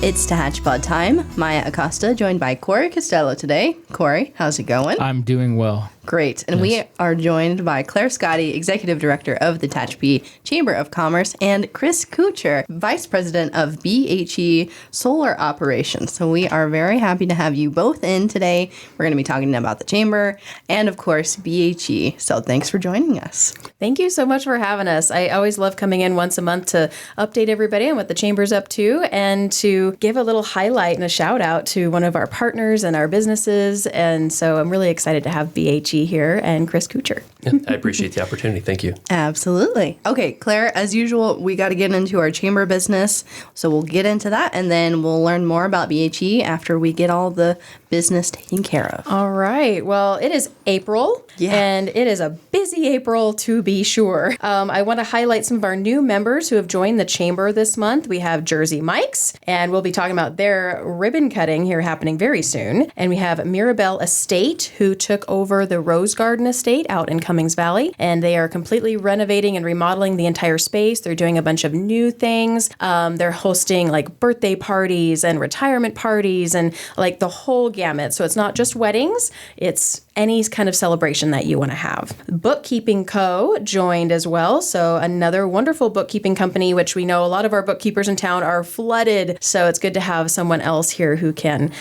It's Hatchpod time. Maya Acosta joined by Corey Costello today. Corey, how's it going? I'm doing well. Great. And we are joined by Claire Scotti, Executive Director of the Tehachapi Chamber of Commerce, and Chris Kuchar, Vice President of BHE Solar Operations. So we are very happy to have you both in today. We're going to be talking about the Chamber and, of course, BHE. So thanks for joining us. Thank you so much for having us. I always love coming in once a month to update everybody on what the Chamber's up to and to give a little highlight and a shout out to one of our partners and our businesses. And so I'm really excited to have BHE here and Chris Kuchar. Yeah, I appreciate the opportunity. Thank you. Absolutely. Okay, Claire, as usual, we got to get into our chamber business. So we'll get into that and then we'll learn more about BHE after we get all the business taken care of. All right. Well, it is April and it is a busy April to be sure. I want to highlight some of our new members who have joined the chamber this month. We have Jersey Mike's, and we'll be talking about their ribbon cutting here happening very soon. And we have Mirabelle Estate, who took over the Rose Garden Estate out in Cummings Valley, and they are completely renovating and remodeling the entire space. They're doing a bunch of new things. They're hosting like birthday parties and retirement parties and like the whole gamut. So it's not just weddings, it's any kind of celebration that you want to have. Bookkeeping Co. joined as well. So another wonderful bookkeeping company, which we know a lot of our bookkeepers in town are flooded. So it's good to have someone else here who can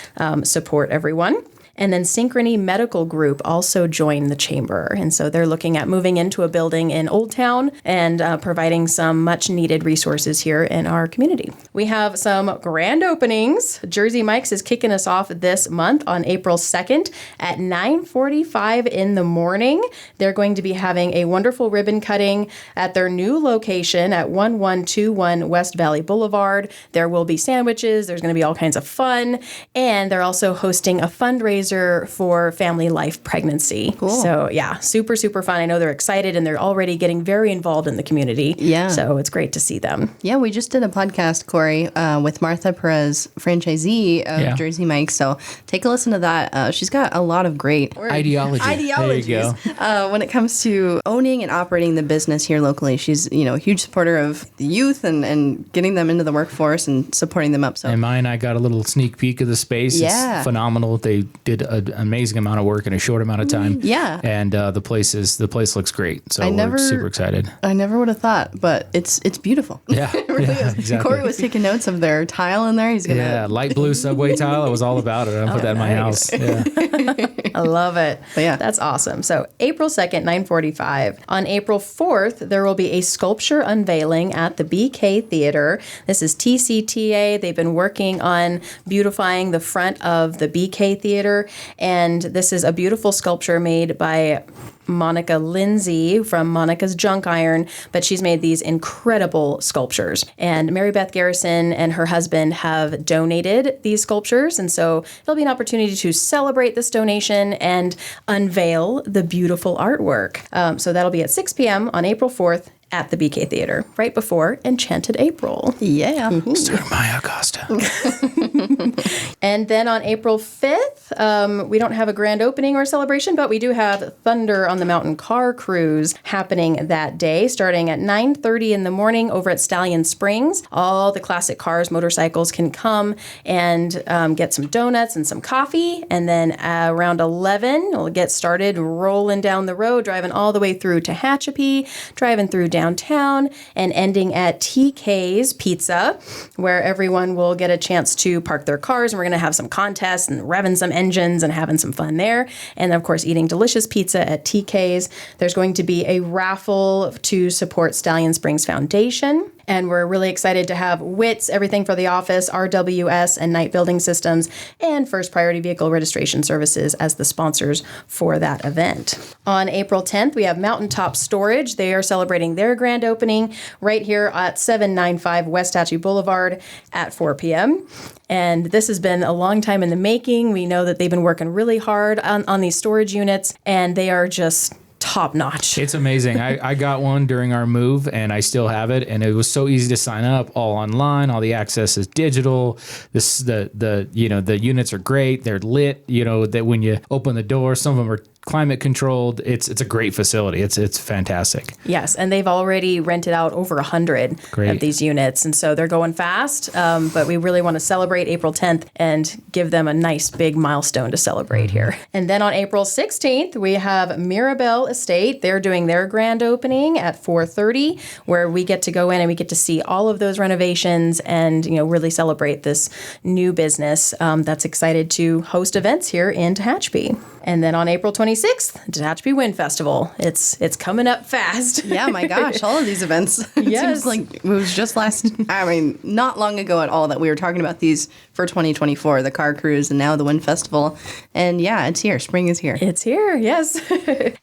support everyone. And then Synchrony Medical Group also joined the chamber. And so they're looking at moving into a building in Old Town and providing some much needed resources here in our community. We have some grand openings. Jersey Mike's is kicking us off this month on April 2nd at 9:45 in the morning. They're going to be having a wonderful ribbon cutting at their new location at 1121 West Valley Boulevard. There will be sandwiches. There's going to be all kinds of fun. And they're also hosting a fundraiser for family life pregnancy. Cool. So yeah, super, super fun. I know they're excited and they're already getting very involved in the community. Yeah. So it's great to see them. Yeah, we just did a podcast, Corey, with Martha Perez, franchisee of Jersey Mike's. So take a listen to that. She's got a lot of great Ideologies. There you go. When it comes to owning and operating the business here locally. She's, a huge supporter of the youth and getting them into the workforce and supporting them up. So. And I got a little sneak peek of the space. Yeah. It's phenomenal. They did an amazing amount of work in a short amount of time. Yeah. And the place looks great. So we're super excited. I never would have thought, but it's beautiful. Yeah. It really is. Exactly. Corey was taking notes of their tile in there. He's gonna light blue subway tile. I was all about it. I put that in my house. Yeah. I love it. But yeah. That's awesome. So April 2nd, 9:45. On April 4th, there will be a sculpture unveiling at the BK Theater. This is TCTA. They've been working on beautifying the front of the BK Theater. And this is a beautiful sculpture made by Monica Lindsay from Monica's Junk Iron, but she's made these incredible sculptures. And Mary Beth Garrison and her husband have donated these sculptures, and so there'll be an opportunity to celebrate this donation and unveil the beautiful artwork. So that'll be at 6 p.m. on April 4th at the BK Theater, right before Enchanted April. Yeah. Sir Maya Acosta. And then on April 5th, we don't have a grand opening or celebration, but we do have Thunder on the Mountain car cruise happening that day, starting at 9:30 in the morning over at Stallion Springs. All the classic cars, motorcycles can come and get some donuts and some coffee. And then around 11, we'll get started rolling down the road, driving all the way through Tehachapi, driving through downtown, and ending at TK's Pizza, where everyone will get a chance to park their cars, and we're going to have some contests and revving some engines and having some fun there. And of course, eating delicious pizza at TK's. There's going to be a raffle to support Stallion Springs Foundation. And we're really excited to have WITS, Everything for the Office, RWS, and Night Building Systems, and First Priority Vehicle Registration Services as the sponsors for that event. On April 10th, we have Mountaintop Storage. They are celebrating their grand opening right here at 795 West Statue Boulevard at 4 p.m. And this has been a long time in the making. We know that they've been working really hard on these storage units, and they are just top notch. It's amazing. I got one during our move and I still have it. And it was so easy to sign up, all online. All the access is digital. The units are great. They're lit, that when you open the door, some of them are climate controlled. It's a great facility. It's fantastic. Yes, and they've already rented out over 100 of these units, and so they're going fast. But we really want to celebrate April 10th and give them a nice big milestone to celebrate here. And then on April 16th, we have Mirabelle Estate. They're doing their grand opening at 4:30, where we get to go in and we get to see all of those renovations and really celebrate this new business that's excited to host events here in Tehachapi. And then on April 26th, Tehachapi Wind Festival. It's coming up fast. Yeah, my gosh, all of these events. It Yes. seems like it was just not long ago at all that we were talking about these for 2024, the car cruise and now the Wind Festival. And yeah, it's here. Spring is here. It's here, yes.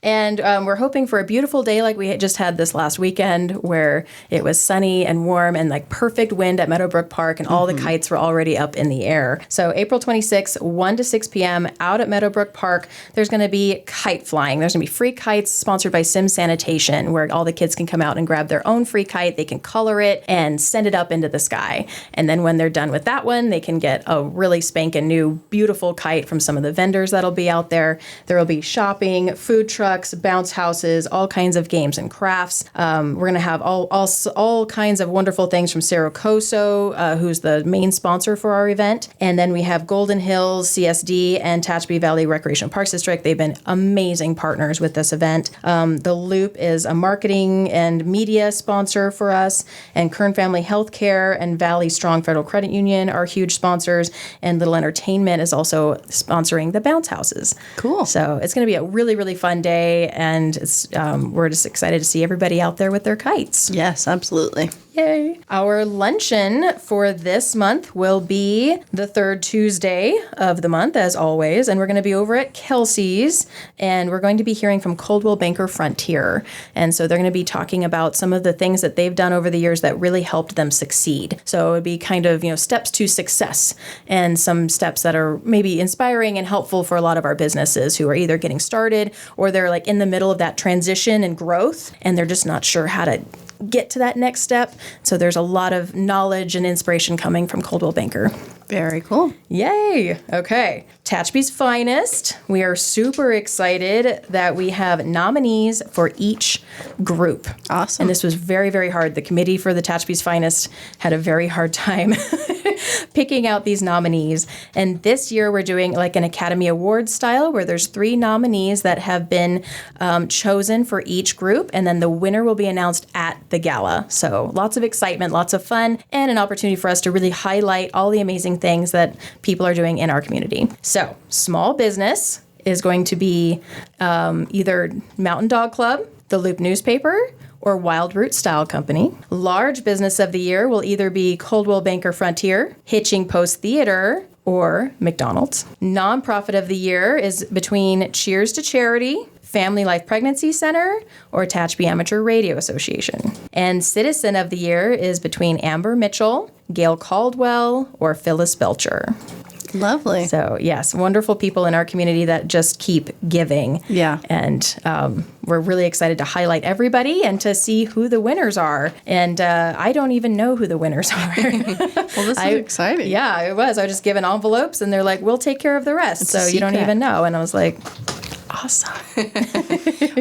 And we're hoping for a beautiful day like we just had this last weekend where it was sunny and warm and like perfect wind at Meadowbrook Park and all the kites were already up in the air. So April 26th, 1 to 6 p.m. out at Meadowbrook Park, there's going to be kite flying. There's going to be free kites sponsored by Sim Sanitation where all the kids can come out and grab their own free kite. They can color it and send it up into the sky. And then when they're done with that one, they can get a really spanking new, beautiful kite from some of the vendors that'll be out there. There will be shopping, food trucks, bounce houses, all kinds of games and crafts. We're going to have all kinds of wonderful things from Cerro Coso, who's the main sponsor for our event. And then we have Golden Hills, CSD, and Tehachapi Valley Recreation Parks District. They've been amazing partners with this event. The Loop is a marketing and media sponsor for us, and Kern Family Healthcare and Valley Strong Federal Credit Union are huge sponsors, and Little Entertainment is also sponsoring the bounce houses. Cool. So it's going to be a really, really fun day, and we're just excited to see everybody out there with their kites. Yes, absolutely. Yay. Our luncheon for this month will be the third Tuesday of the month, as always, and we're going to be over at Kelsey's, and we're going to be hearing from Coldwell Banker Frontier. And so they're going to be talking about some of the things that they've done over the years that really helped them succeed. So it would be kind of, steps to success and some steps that are maybe inspiring and helpful for a lot of our businesses who are either getting started or they're like in the middle of that transition and growth, and they're just not sure how to get to that next step. So there's a lot of knowledge and inspiration coming from Coldwell Banker. Very cool. Yay. Okay. Tehachapi's Finest. We are super excited that we have nominees for each group. Awesome. And this was very, very hard. The committee for the Tehachapi's Finest had a very hard time picking out these nominees. And this year we're doing like an Academy Award style where there's 3 nominees that have been chosen for each group. And then the winner will be announced at the gala. So lots of excitement, lots of fun, and an opportunity for us to really highlight all the amazing things that people are doing in our community. So small business is going to be either Mountain Dog Club, the Loop newspaper, or Wild Root Style Company. Large business of the year will either be Coldwell Banker Frontier, Hitching Post Theater, or McDonald's. Nonprofit of the year is between Cheers to Charity, Family Life Pregnancy Center, or Tehachapi Amateur Radio Association. And Citizen of the Year is between Amber Mitchell, Gail Caldwell, or Phyllis Belcher. Lovely. So, yes, wonderful people in our community that just keep giving. Yeah. And we're really excited to highlight everybody and to see who the winners are. And I don't even know who the winners are. Well, this is exciting. Yeah, it was. I was just given envelopes, and they're like, we'll take care of the rest. It's so a you don't secret. even know. And I was like, awesome.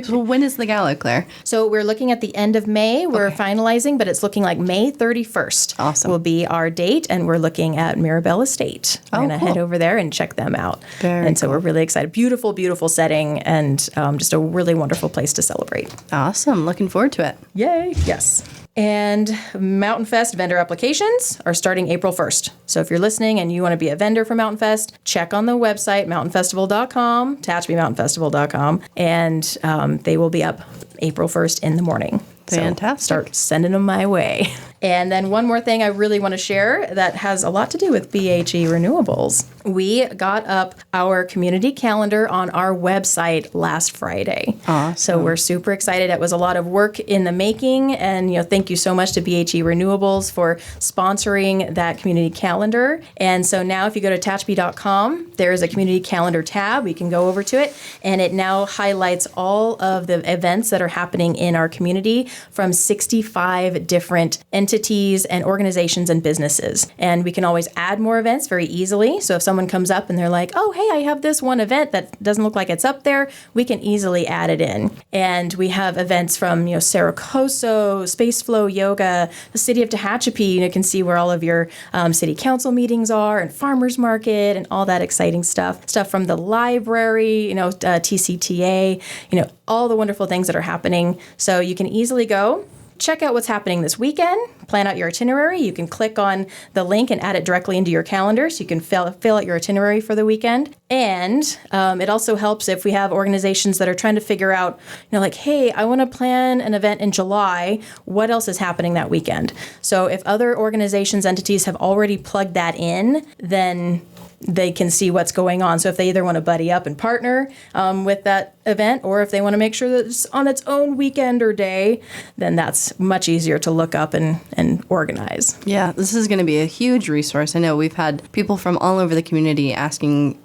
So when is the gala, Claire? So we're looking at the end of May. We're finalizing, but it's looking like May 31st. Awesome. Will be our date, and we're looking at Mirabelle Estate. We're going to cool. head over there and check them out. Very and so we're really excited. Beautiful, beautiful setting, and just a really wonderful place to celebrate. Awesome. Looking forward to it. Yay. Yes. And Mountain Fest vendor applications are starting April 1st. So if you're listening and you want to be a vendor for Mountain Fest, check on the website, mountainfestival.com, TehachapiMountainFestival.com, and they will be up April 1st in the morning. Fantastic. So start sending them my way. And then one more thing I really want to share that has a lot to do with BHE Renewables. We got up our community calendar on our website last Friday. Awesome. So we're super excited. It was a lot of work in the making. And, thank you so much to BHE Renewables for sponsoring that community calendar. And so now if you go to Tehachapi.com, there is a community calendar tab. We can go over to it. And it now highlights all of the events that are happening in our community from 65 different entities and organizations and businesses. And we can always add more events very easily. So if someone someone comes up and they're like, oh, hey, I have this one event that doesn't look like it's up there, we can easily add it in. And we have events from, Saracoso, Space Flow Yoga, the city of Tehachapi. You can see where all of your city council meetings are, and farmers market and all that exciting stuff. Stuff from the library, TCTA, all the wonderful things that are happening. So you can easily go check out what's happening this weekend, plan out your itinerary. You can click on the link and add it directly into your calendar so you can fill out your itinerary for the weekend. And it also helps if we have organizations that are trying to figure out, hey, I want to plan an event in July. What else is happening that weekend? So if other organizations, entities have already plugged that in, then they can see what's going on. So if they either want to buddy up and partner with that event, or if they want to make sure that it's on its own weekend or day, then that's much easier to look up and organize. Yeah, this is going to be a huge resource. I know we've had people from all over the community asking,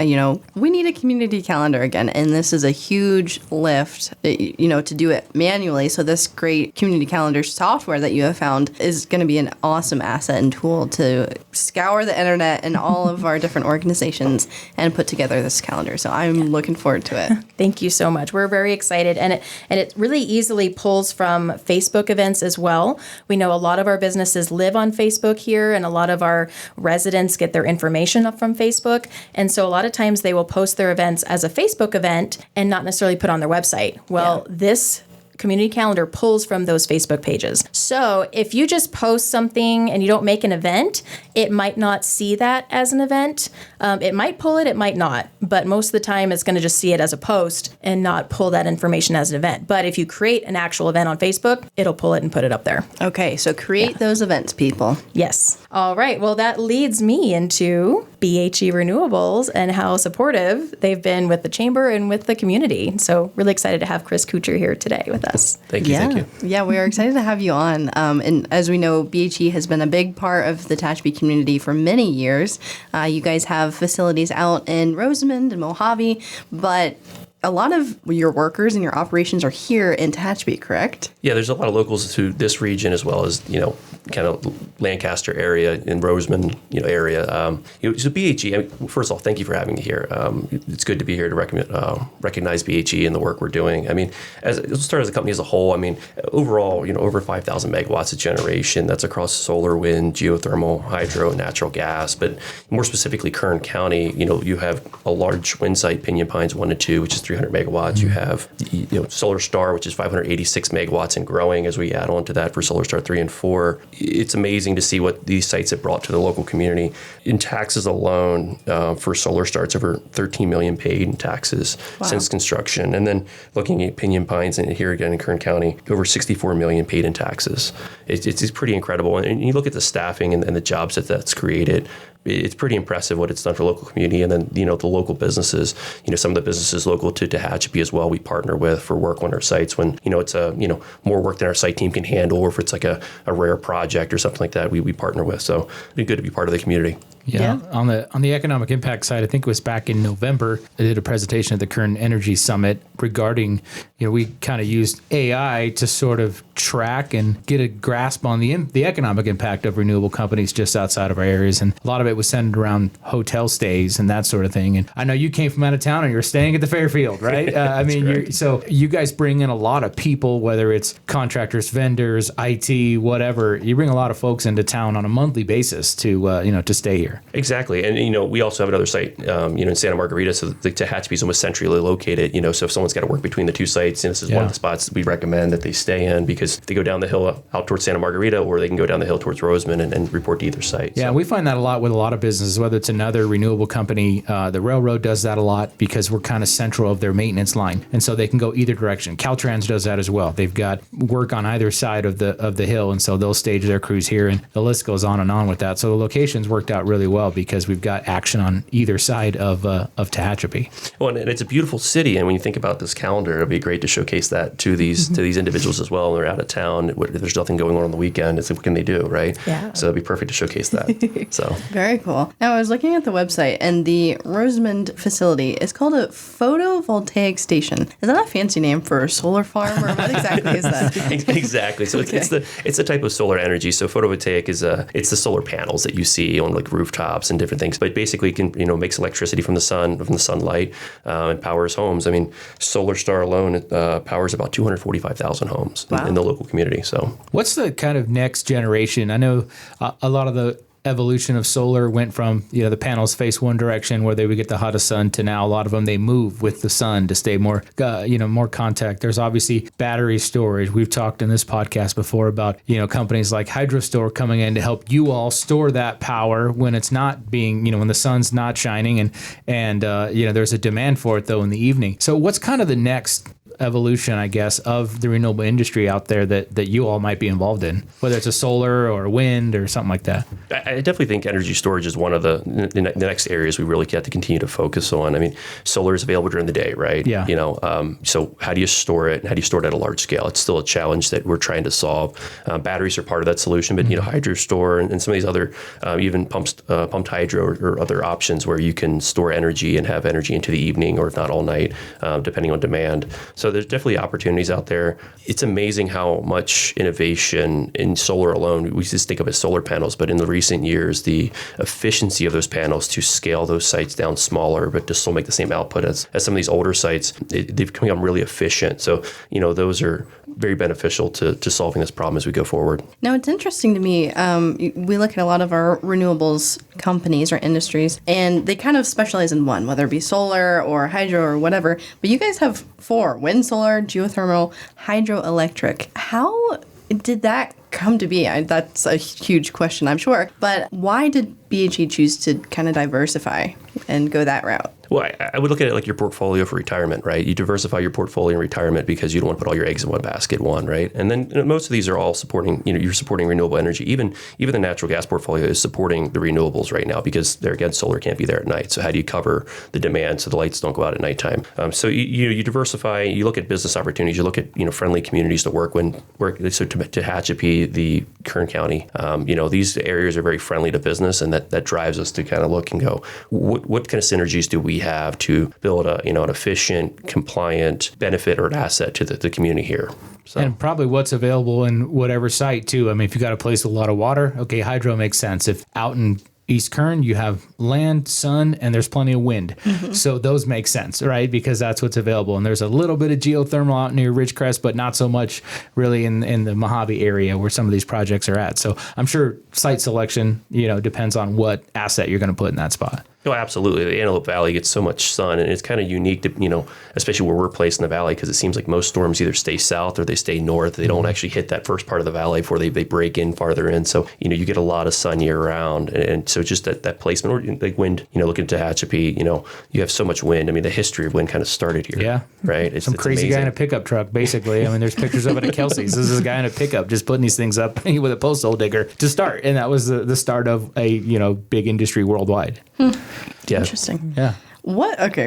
we need a community calendar again. And this is a huge lift, to do it manually. So this great community calendar software that you have found is going to be an awesome asset and tool to scour the internet and all of our different organizations and put together this calendar. So I'm looking forward to it. Thank you so much. We're very excited. And it really easily pulls from Facebook events as well. We know a lot of our businesses live on Facebook here, and a lot of our residents get their information up from Facebook. And so a lot of times they will post their events as a Facebook event and not necessarily put on their website. Well, this community calendar pulls from those Facebook pages. So if you just post something and you don't make an event, it might not see that as an event. It might pull it, it might not. But most of the time it's going to just see it as a post and not pull that information as an event. But if you create an actual event on Facebook, it'll pull it and put it up there. Okay, so create those events, people. Yes. All right. Well, that leads me into BHE Renewables and how supportive they've been with the chamber and with the community. So really excited to have Chris Kuchar here today with us. Thank you. Thank you. Yeah, we are excited to have you on. And as we know, BHE has been a big part of the Tehachapi community for many years. You guys have facilities out in Rosamond and Mojave, but a lot of your workers and your operations are here in Tehachapi, correct? Yeah, there's a lot of locals to this region as well as, kind of Lancaster area and Rosamond, area. So BHE, first of all, thank you for having me here. It's good to be here to recognize BHE and the work we're doing. Let's start as a company as a whole. Overall, over 5,000 megawatts of generation. That's across solar, wind, geothermal, hydro, and natural gas. But more specifically, Kern County, you have a large wind site, Pinyon Pines 1 and 2, which is 300 megawatts. You have Solar Star, which is 586 megawatts and growing as we add on to that for Solar Star 3 and 4. It's amazing to see what these sites have brought to the local community. In taxes alone, for Solar Star, it's over 13 million paid in taxes since construction. And then looking at Pinyon Pines and here again in Kern County, over 64 million paid in taxes. It's pretty incredible. And you look at the staffing and the jobs that's created. It's pretty impressive what it's done for the local community. And then, the local businesses, some of the businesses local to Tehachapi as well, we partner with for work on our sites when, it's more work than our site team can handle, or if it's like a rare project or something like that, we partner with. So it'd be good to be part of the community. Yeah. On the economic impact side, I think it was back in November, I did a presentation at the Kern Energy Summit regarding, we kind of used AI to sort of track and get a grasp on the economic impact of renewable companies just outside of our areas. And a lot of it was centered around hotel stays and that sort of thing. And I know you came from out of town and you're staying at the Fairfield, right? So you guys bring in a lot of people, whether it's contractors, vendors, IT, whatever. You bring a lot of folks into town on a monthly basis to stay here. Exactly. And, we also have another site, in Santa Margarita. So the Tehachapi is almost centrally located, so if someone's got to work between the two sites, this is one of the spots that we recommend that they stay in, because they go down the hill out towards Santa Margarita, or they can go down the hill towards Rosamond and report to either site. Yeah, we find that a lot with a lot of businesses, whether it's another renewable company. The railroad does that a lot because we're kind of central of their maintenance line. And so they can go either direction. Caltrans does that as well. They've got work on either side of the hill. And so they'll stage their crews here, and the list goes on and on with that. So the location's worked out really well because we've got action on either side of Tehachapi. Well, and it's a beautiful city. And when you think about this calendar, it'd be great to showcase that to these individuals as well. When they're out of town, if there's nothing going on the weekend, it's what can they do, right? Yeah. So it'd be perfect to showcase that. So very cool. Now I was looking at the website, and the Rosamond facility is called a photovoltaic station. Is that a fancy name for a solar farm, or what exactly is that? Exactly. So it's the type of solar energy. So photovoltaic is it's the solar panels that you see on like rooftops rooftops and different things. But basically, it can makes electricity from the sunlight, and powers homes. I mean, Solar Star alone powers about 245,000 homes in the local community. So, what's the kind of next generation? I know a lot of the evolution of solar went from the panels face one direction where they would get the hottest sun to now a lot of them they move with the sun to stay more more contact. There's obviously battery storage. We've talked in this podcast before about companies like HydroStore coming in to help you all store that power when it's not being when the sun's not shining and there's a demand for it though in the evening. So what's kind of the next evolution, I guess, of the renewable industry out there that you all might be involved in, whether it's a solar or wind or something like that? I definitely think energy storage is one of the next areas we really have to continue to focus on. I mean, solar is available during the day, right? Yeah. So how do you store it, and how do you store it at a large scale? It's still a challenge that we're trying to solve. Batteries are part of that solution, but HydroStore and some of these other even pumped hydro or other options where you can store energy and have energy into the evening, or if not all night, depending on demand. So there's definitely opportunities out there. It's amazing how much innovation in solar alone, we just think of it as solar panels, but in the recent years, the efficiency of those panels to scale those sites down smaller, but to still make the same output as some of these older sites, they've become really efficient. So, those are very beneficial to solving this problem as we go forward. Now, it's interesting to me. We look at a lot of our renewables companies or industries, and they kind of specialize in one, whether it be solar or hydro or whatever. But you guys have 4: wind, solar, geothermal, hydroelectric. How did that come to be? That's a huge question, I'm sure. But why did BHE choose to kind of diversify and go that route? Well, I would look at it like your portfolio for retirement, right? You diversify your portfolio in retirement because you don't want to put all your eggs in one basket, right? And then most of these are all supporting, you're supporting renewable energy. Even the natural gas portfolio is supporting the renewables right now because there again, solar can't be there at night. So how do you cover the demand so the lights don't go out at nighttime? So you diversify, you look at business opportunities, you look at friendly communities to work. So to Tehachapi, the Kern County, these areas are very friendly to business, and that drives us to kind of look and go, what kind of synergies do we have to build an efficient, compliant benefit or an asset to the community here? So. And probably what's available in whatever site too. I mean, if you got a place with a lot of water, okay, hydro makes sense. If out in East Kern, you have land, sun, and there's plenty of wind. Mm-hmm. So those make sense, right? Because that's what's available. And there's a little bit of geothermal out near Ridgecrest, but not so much really in the Mojave area where some of these projects are at. So I'm sure site selection, depends on what asset you're going to put in that spot. Oh, absolutely. The Antelope Valley gets so much sun, and it's kind of unique to, especially where we're placed in the valley, because it seems like most storms either stay south or they stay north. They don't actually hit that first part of the valley before they break in farther in. So, you get a lot of sun year round. And so just that placement, or like wind, looking at Tehachapi, you have so much wind. I mean, the history of wind kind of started here. Yeah. Right. It's crazy guy in a pickup truck, basically. I mean, there's pictures of it at Kelsey's. This is a guy in a pickup just putting these things up with a postal digger to start. And that was the start of a, big industry worldwide. Yeah. Interesting. Yeah.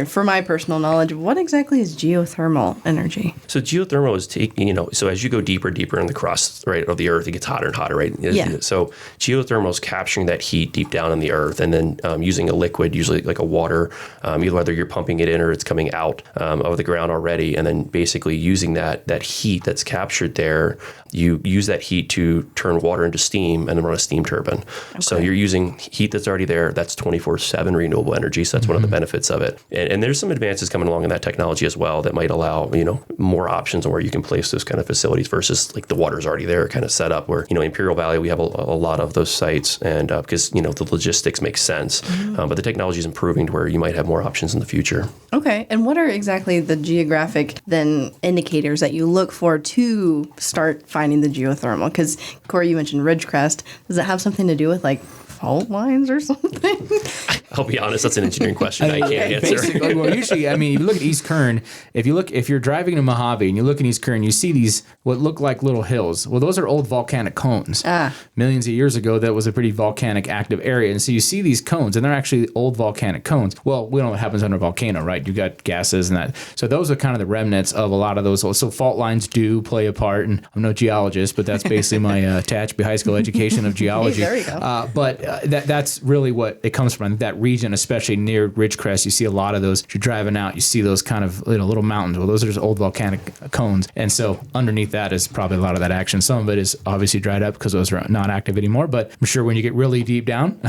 For my personal knowledge, what exactly is geothermal energy? So geothermal is taking, so as you go deeper and deeper in the crust, right, of the earth, it gets hotter and hotter, right? Yeah. So geothermal is capturing that heat deep down in the earth and then using a liquid, usually like a water, whether you're pumping it in or it's coming out of the ground already, and then basically using that heat that's captured there, you use that heat to turn water into steam and then run a steam turbine. Okay. So you're using heat that's already there. That's 24/7 renewable energy. So that's one of the benefits of it. And there's some advances coming along in that technology as well that might allow, more options on where you can place those kind of facilities versus like the water's already there kind of set up where, Imperial Valley, we have a lot of those sites and because, the logistics make sense. Mm-hmm. But the technology is improving to where you might have more options in the future. Okay. And what are exactly the geographic then indicators that you look for to start finding the geothermal? Because Corey, you mentioned Ridgecrest. Does it have something to do with like fault lines or something? I'll be honest, that's an engineering question I can't answer. Basically, well, usually, I mean, if you look at East Kern, if you're driving to Mojave and you look in East Kern, you see these what look like little hills. Well, those are old volcanic cones. Millions of years ago, that was a pretty volcanic active area. And so you see these cones, and they're actually old volcanic cones. Well, we don't know what happens under a volcano, right? You've got gases and that. So those are kind of the remnants of a lot of those. So fault lines do play a part. And I'm no geologist, but that's basically my Tehachapi High School education of geology. Hey, there you go. But that's really what it comes from. That region, especially near Ridgecrest, you see a lot of those. If you're driving out, you see those kind of little mountains. Well, those are just old volcanic cones. And so underneath that is probably a lot of that action. Some of it is obviously dried up because those are not active anymore. But I'm sure when you get really deep down,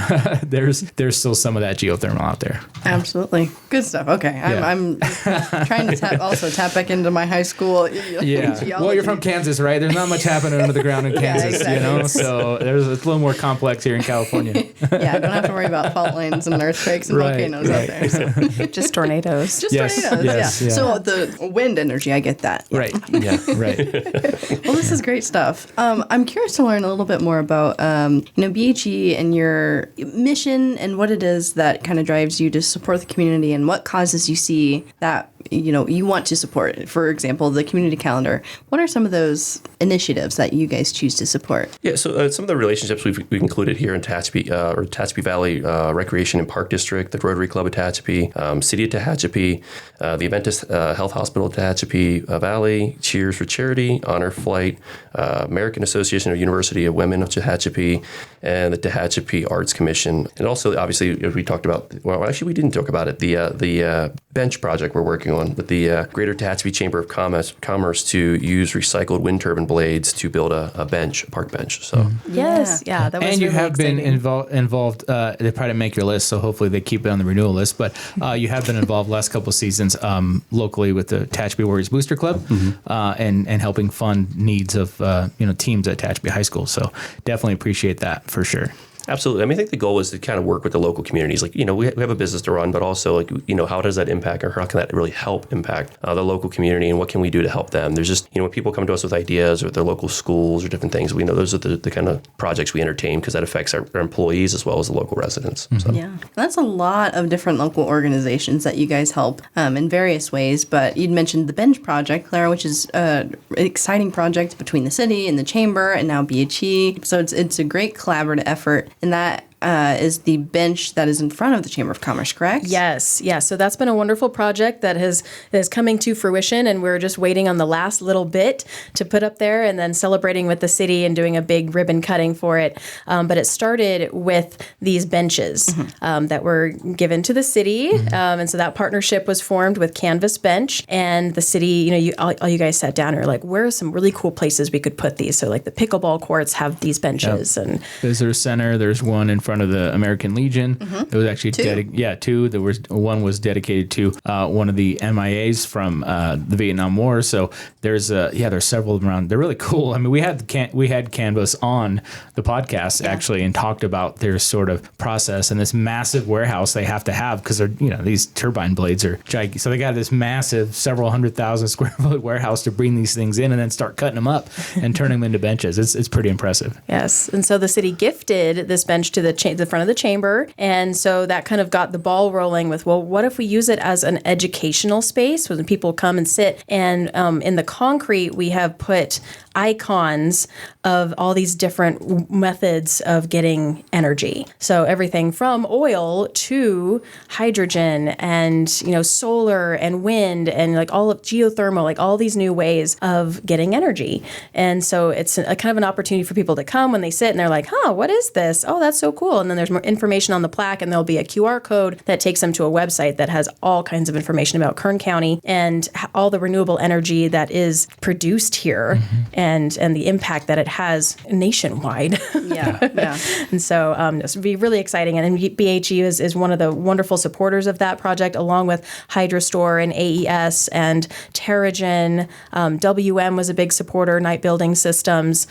there's still some of that geothermal out there. Absolutely. Good stuff. Okay. I'm trying to tap back into my high school. Yeah. Well, you're from Kansas, right? There's not much happening under the ground in Kansas, exactly. So it's a little more complex here in California. Yeah, don't have to worry about fault lines and earthquakes and volcanoes out there. So. Just tornadoes. Tornadoes, yeah. So the wind energy, I get that. Yeah. Right. Yeah. Right. Well, this is great stuff. I'm curious to learn a little bit more about BHE and your mission and what it is that kind of drives you to support the community and what causes you see that you want to support. For example, the community calendar. What are some of those initiatives that you guys choose to support? Yeah, so some of the relationships we've included here in Tehachapi, or Tehachapi Valley Recreation and Park District, the Rotary Club of Tehachapi, City of Tehachapi, the Adventist Health Hospital of Tehachapi Valley, Cheers for Charity, Honor Flight, American Association of University of Women of Tehachapi, and the Tehachapi Arts Commission. And also, obviously, we talked about, well, actually, we didn't talk about it, the bench project we're working on with the Greater Tehachapi Chamber of Commerce to use recycled wind turbine blades to build a park bench. So Yes, yeah, that was and you really have exciting. been involved. They probably didn't make your list, so hopefully they keep it on the renewal list. But you have been involved last couple of seasons locally with the Tehachapi Warriors Booster Club, and helping fund needs of teams at Tehachapi High School. So definitely appreciate that for sure. Absolutely. I mean, I think the goal is to kind of work with the local communities. Like, we have a business to run, but also how does that impact, or how can that really help impact the local community, and what can we do to help them? There's just, when people come to us with ideas or their local schools or different things, we know those are the kind of projects we entertain because that affects our employees as well as the local residents. So. Yeah, that's a lot of different local organizations that you guys help in various ways. But you'd mentioned the Bench Project, Clara, which is an exciting project between the city and the chamber and now BHE. So it's a great collaborative effort. And that is the bench that is in front of the Chamber of Commerce, correct? Yes. So that's been a wonderful project that is coming to fruition, and we're just waiting on the last little bit to put up there and then celebrating with the city and doing a big ribbon cutting for it. But it started with these benches that were given to the city. And so that partnership was formed with Canvas Bench, and the city, all you guys sat down and were like, where are some really cool places we could put these? So like the pickleball courts have these benches. Yep. And Visitor Center, there's one in front of the American Legion. There was actually two. There was one was dedicated to one of the MIAs from the Vietnam War. So there's several of them around. They're really cool. I mean, we had Canvas on the podcast actually and talked about their sort of process and this massive warehouse they have to have because they're these turbine blades are gigantic. So they got this massive several 100,000 square foot warehouse to bring these things in and then start cutting them up and turning them into benches. It's pretty impressive. Yes, and so the city gifted this bench to the front of the chamber, and so that kind of got the ball rolling with, well, what if we use it as an educational space when people come and sit? And in the concrete, we have put icons of all these different methods of getting energy. So everything from oil to hydrogen and solar and wind and like all of geothermal, like all these new ways of getting energy. And so it's a kind of an opportunity for people to come when they sit and they're like, what is this? Oh, that's so cool. And then there's more information on the plaque, and there'll be a QR code that takes them to a website that has all kinds of information about Kern County and all the renewable energy that is produced here and the impact that it has nationwide. Yeah. And so this would be really exciting. And BHE is one of the wonderful supporters of that project, along with HydroStore and AES and Terrigen. WM was a big supporter, Night Building Systems,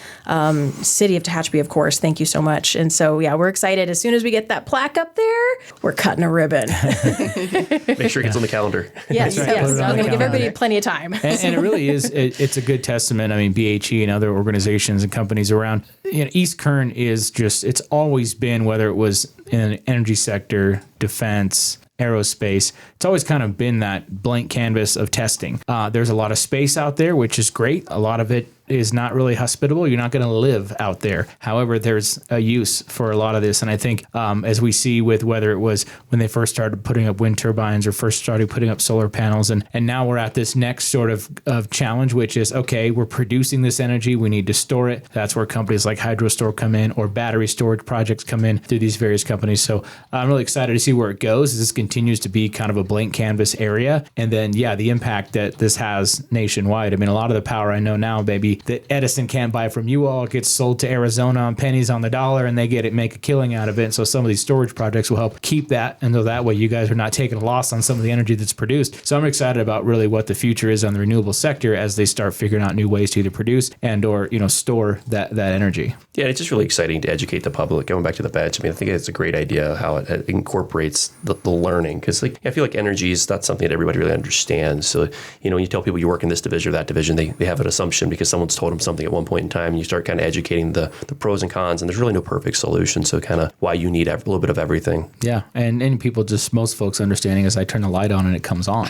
City of Tehachapi, of course. Thank you so much. And so, we're excited. As soon as we get that plaque up there, we're cutting a ribbon. Make sure it gets on the calendar. Yes. I'm going to give everybody plenty of time. And it really is, it's a good testament. I mean, BHE and other organizations and companies around, East Kern is just, it's always been, whether it was in the energy sector, defense, aerospace, it's always kind of been that blank canvas of testing. There's a lot of space out there, which is great. A lot of it is not really hospitable. You're not going to live out there. However, there's a use for a lot of this. And I think as we see with whether it was when they first started putting up wind turbines or first started putting up solar panels, and now we're at this next sort of challenge, which is, okay, we're producing this energy. We need to store it. That's where companies like HydroStore come in, or battery storage projects come in through these various companies. So I'm really excited to see where it goes as this continues to be kind of a blank canvas area. And then, the impact that this has nationwide. I mean, a lot of the power I know now, maybe that Edison can't buy from you all gets sold to Arizona on pennies on the dollar, and they make a killing out of it. And so some of these storage projects will help keep that. And so that way you guys are not taking a loss on some of the energy that's produced. So I'm excited about really what the future is on the renewable sector as they start figuring out new ways to either produce and or, store that energy. Yeah, it's just really exciting to educate the public. Going back to the BHE, I mean, I think it's a great idea how it incorporates the learning, because I feel like energy is not something that everybody really understands. So, when you tell people you work in this division or that division, they have an assumption because someone's told them something at one point in time, and you start kind of educating the pros and cons, and there's really no perfect solution. So kind of why you need a little bit of everything. Yeah, and people most folks understanding is I turn the light on and it comes on.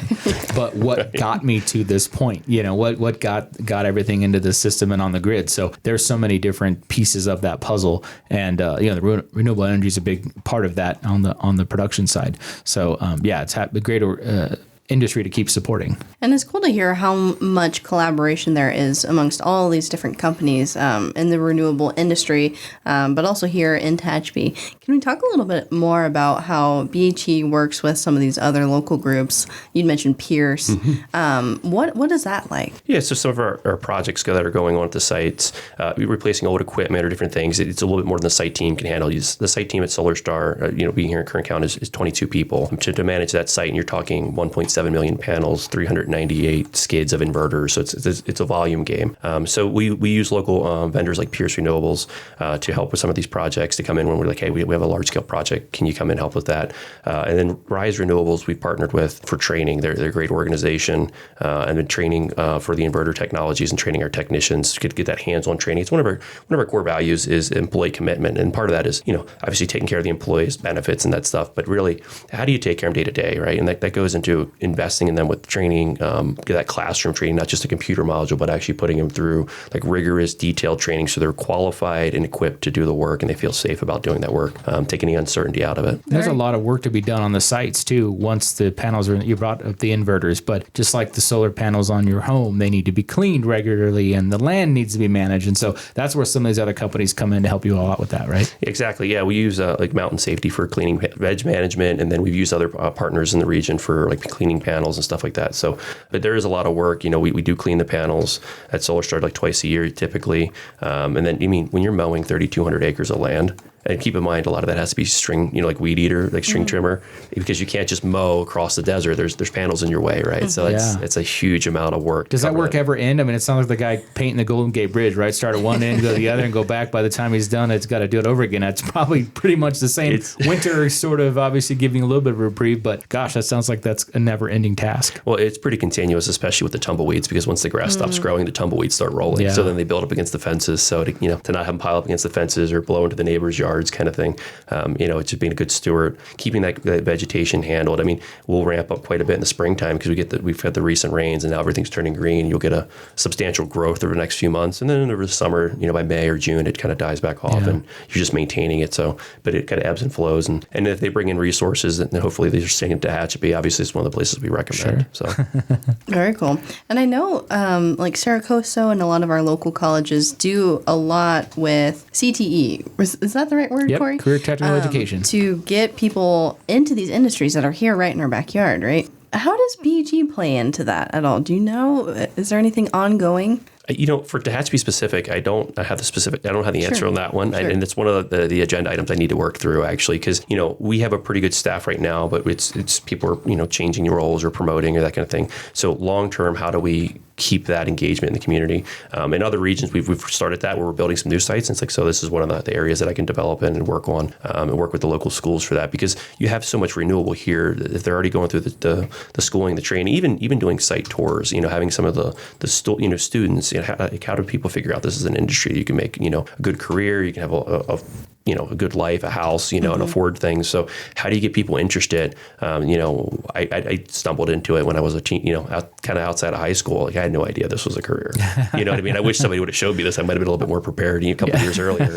But what got me to this point? What got everything into the system and on the grid? So there's so many different pieces of that puzzle, and the renewable energy is a big part of that on the production side. So it's a great industry to keep supporting. And it's cool to hear how much collaboration there is amongst all these different companies in the renewable industry, but also here in Tehachapi. Can we talk a little bit more about how BHE works with some of these other local groups? You'd mentioned Pierce. Mm-hmm. What is that like? Yeah, so some of our projects that are going on at the sites, replacing old equipment or different things, it's a little bit more than the site team can handle. The site team at SolarStar, being here in Kern County is 22 people. To manage that site, and you're talking 1.7 million panels, 398 skids of inverters. So it's a volume game. So we use local vendors like Pierce Renewables to help with some of these projects, to come in when we're like, hey, we have a large scale project. Can you come in and help with that? And then Rise Renewables we've partnered with for training. They're a great organization, and then training for the inverter technologies and training our technicians to get that hands-on training. It's one of our core values is employee commitment, and part of that is obviously taking care of the employees' benefits and that stuff. But really, how do you take care of them day to day, right? And that goes into investing in them with training, get that classroom training, not just a computer module, but actually putting them through like rigorous, detailed training so they're qualified and equipped to do the work, and they feel safe about doing that work, take any uncertainty out of it. There's a lot of work to be done on the sites too once the panels are, you brought up the inverters, but just like the solar panels on your home, they need to be cleaned regularly and the land needs to be managed. And so that's where some of these other companies come in to help you all out with that, right? Exactly. Yeah, we use like Mountain Safety for cleaning veg management, and then we've used other partners in the region for like cleaning panels and stuff like that. So, but there is a lot of work. We do clean the panels at SolarStar like twice a year typically. And then, when you're mowing 3,200 acres of land, and keep in mind, a lot of that has to be string, like weed eater, like string trimmer, because you can't just mow across the desert. There's panels in your way, right? Mm-hmm. So it's a huge amount of work. Does that work ever end? I mean, it sounds like the guy painting the Golden Gate Bridge, right? Start at one end, go to the other, and go back. By the time he's done, it's got to do it over again. That's probably pretty much the same. Winter sort of obviously giving a little bit of a reprieve, but gosh, that sounds like that's a never-ending task. Well, it's pretty continuous, especially with the tumbleweeds, because once the grass stops growing, the tumbleweeds start rolling. Yeah. So then they build up against the fences. So to not have them pile up against the fences or blow into the neighbors' yards, kind of thing. It's just being a good steward, keeping that vegetation handled. I mean, we'll ramp up quite a bit in the springtime because we've had the recent rains and now everything's turning green. You'll get a substantial growth over the next few months, and then over the summer, by May or June, it kind of dies back off, and you're just maintaining it. So, but it kind of ebbs and flows, and if they bring in resources, then hopefully they're staying in Tehachapi. Obviously, it's one of the places we recommend. Sure. So, very cool. And I know, like Saracoso and a lot of our local colleges do a lot with CTE. Is that the right word, yep. Corey? Career Technical Education. To get people into these industries that are here right in our backyard, right? How does BHE play into that at all? Do you know? Is there anything ongoing? For Tehachapi specific, I don't have the answer on that one. Sure. And it's one of the agenda items I need to work through, actually, because, we have a pretty good staff right now, but it's people are, changing roles or promoting or that kind of thing. So long term, how do we keep that engagement in the community? In other regions, we've started that where we're building some new sites. And it's like, so this is one of the areas that I can develop in and work on, and work with the local schools for that, because you have so much renewable here. If they're already going through the schooling, the training, even doing site tours, having some of the students, how do people figure out this is an industry you can make, a good career, you can have a a good life, a house, and afford things. So how do you get people interested? I stumbled into it when I was a teen, kind of outside of high school. Like I had no idea this was a career. You know what I mean? I wish somebody would have showed me this. I might have been a little bit more prepared a couple of years earlier.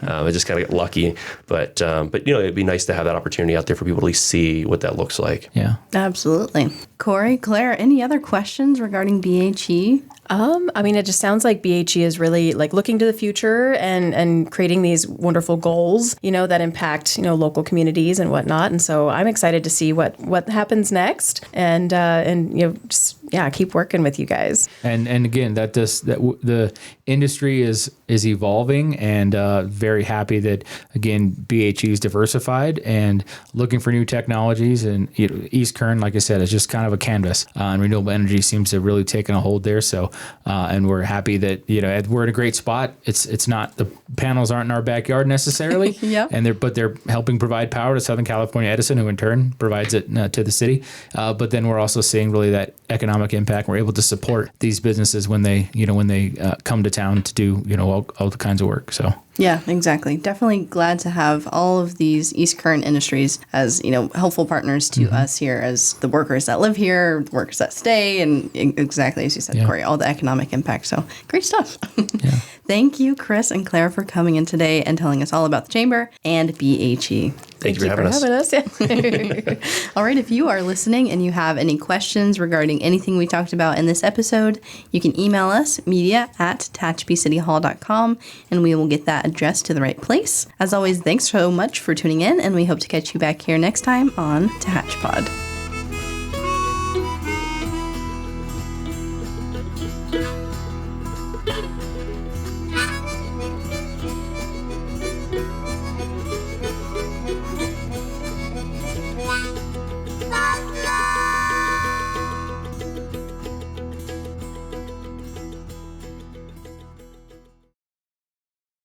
I just kind of got lucky, but it'd be nice to have that opportunity out there for people to at least see what that looks like. Yeah, absolutely. Corey, Claire, any other questions regarding BHE? It just sounds like BHE is really like looking to the future and creating these wonderful goals, that impact, local communities and whatnot. And so I'm excited to see what happens next and keep working with you guys. And again, the industry is evolving, and very happy that again BHE is diversified and looking for new technologies. And East Kern, like I said, is just kind of a canvas, and renewable energy seems to have really taken a hold there. So, and we're happy that we're in a great spot. It's not, the panels aren't in our backyard necessarily, Yep. and they're helping provide power to Southern California Edison, who in turn provides it to the city. But then we're also seeing really that economic impact. We're able to support these businesses when they come to town to do all the kinds of work. So. Yeah, exactly. Definitely glad to have all of these East Kern industries as, helpful partners to us here as the workers that live here, the workers that stay, and exactly as you said, Corey, all the economic impact. So great stuff. Yeah. Thank you, Chris and Claire, for coming in today and telling us all about the Chamber and BHE. Thank you for having us. All right, if you are listening and you have any questions regarding anything we talked about in this episode, you can email us, media@tehachapiecityhall.com, and we will get that addressed to the right place. As always, thanks so much for tuning in, and we hope to catch you back here next time on TeHatchPod.